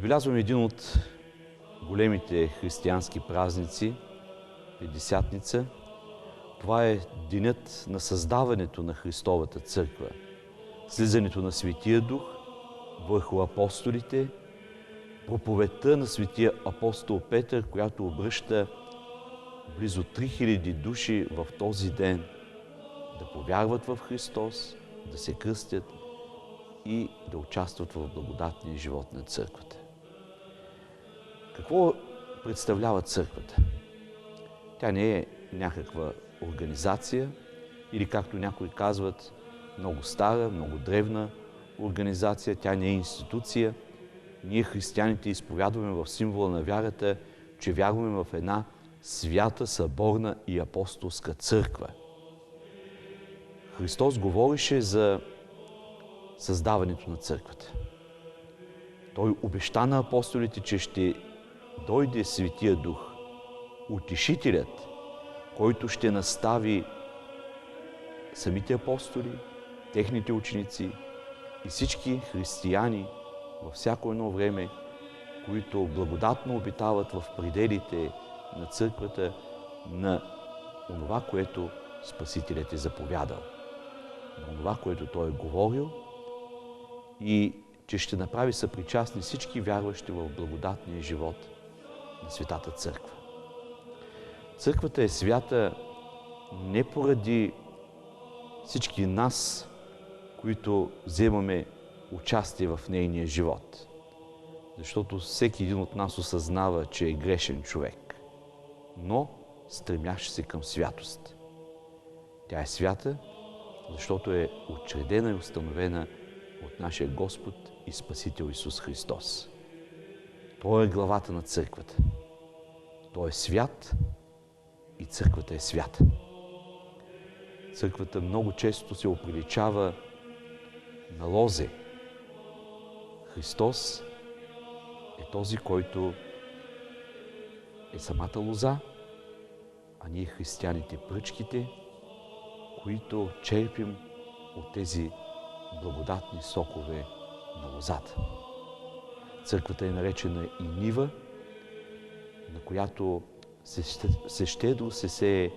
Отбелязваме един от големите християнски празници, Петдесятница. Това е денят на създаването на Христовата църква, слизането на Светия Дух върху апостолите, проповедта на Светия апостол Петър, която обръща близо 3000 души в този ден да повярват в Христос, да се кръстят и да участват в благодатния живот на църквата. Какво представлява църквата? Тя не е някаква организация или, както някои казват, много стара, много древна организация. Тя не е институция. Ние, християните, изповядваме в символа на вярата, че вярваме в една свята, съборна и апостолска църква. Христос говореше за създаването на църквата. Той обеща на апостолите, че ще дойде Светия Дух, Утешителят, който ще настави самите апостоли, техните ученици и всички християни във всяко едно време, които благодатно обитават в пределите на църквата, на онова, което Спасителят е заповядал, на онова, което Той е говорил, и че ще направи съпричастни всички вярващи в благодатния живот на Светата Църква. Църквата е свята не поради всички нас, които вземаме участие в нейния живот, защото всеки един от нас осъзнава, че е грешен човек, но стремящ се към святост. Тя е свята, защото е учредена и установена от нашия Господ и Спасител Исус Христос. Той е главата на църквата. Той е свят и църквата е свята. Църквата много често се оприличава на лозе. Христос е този, който е самата лоза, а ние, християните, пръчките, които черпим от тези благодатни сокове на лозата. Църквата е наречена и нива, на която се щедро се сее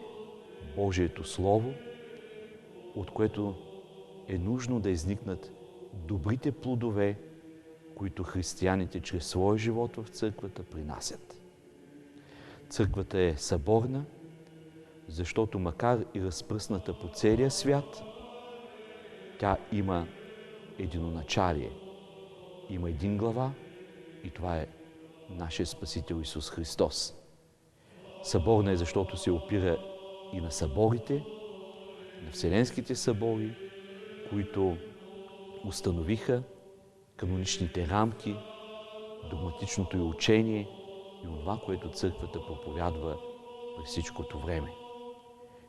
Божието Слово, от което е нужно да изникнат добрите плодове, които християните чрез своя живот в църквата принасят. Църквата е съборна, защото макар и разпръсната по целия свят, тя има единоначалие. Има един глава и това е нашия Спасител Исус Христос. Съборна е, защото се опира и на съборите, на вселенските събори, които установиха каноничните рамки, догматичното й учение и това, което църквата проповядва през всичкото време.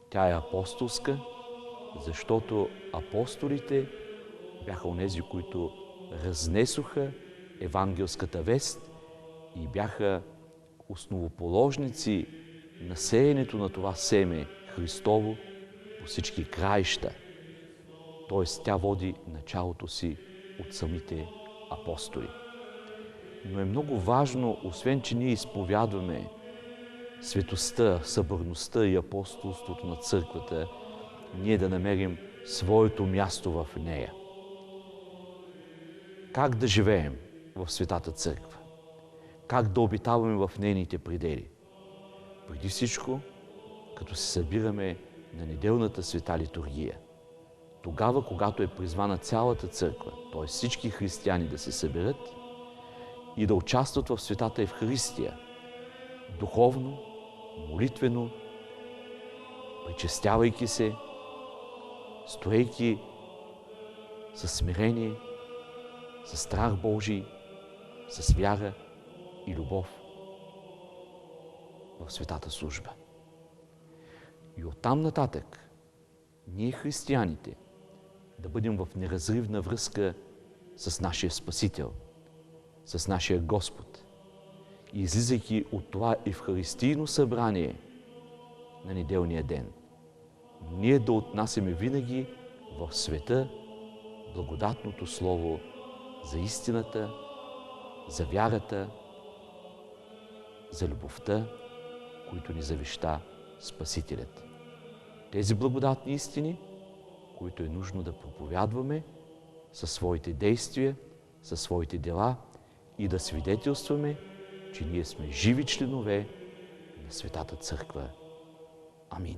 Тя е апостолска, защото апостолите бяха онези, които разнесоха евангелската вест и бяха основоположници на сеенето на това семе Христово по всички краища. Тоест, тя води началото си от самите апостоли. Но е много важно, освен че ние изповядваме светостта, съборността и апостолството на църквата, ние да намерим своето място в нея. Как да живеем в Светата Църква? Как да обитаваме в нейните предели? Преди всичко, като се събираме на неделната света литургия. Тогава, когато е призвана цялата църква, т.е. всички християни да се съберат и да участват в Светата Евхаристия, духовно, молитвено, причестявайки се, стоейки със смирение, със страх Божий, с вяра и любов в светата служба. И оттам нататък ние, християните, да бъдем в неразривна връзка с нашия Спасител, с нашия Господ. И излизайки от това евхаристийно събрание на неделния ден, ние да отнасяме винаги в света благодатното Слово за истината, за вярата, за любовта, които ни завеща Спасителят. Тези благодатни истини, които е нужно да проповядваме със своите действия, със своите дела и да свидетелстваме, че ние сме живи членове на Светата Църква. Амин.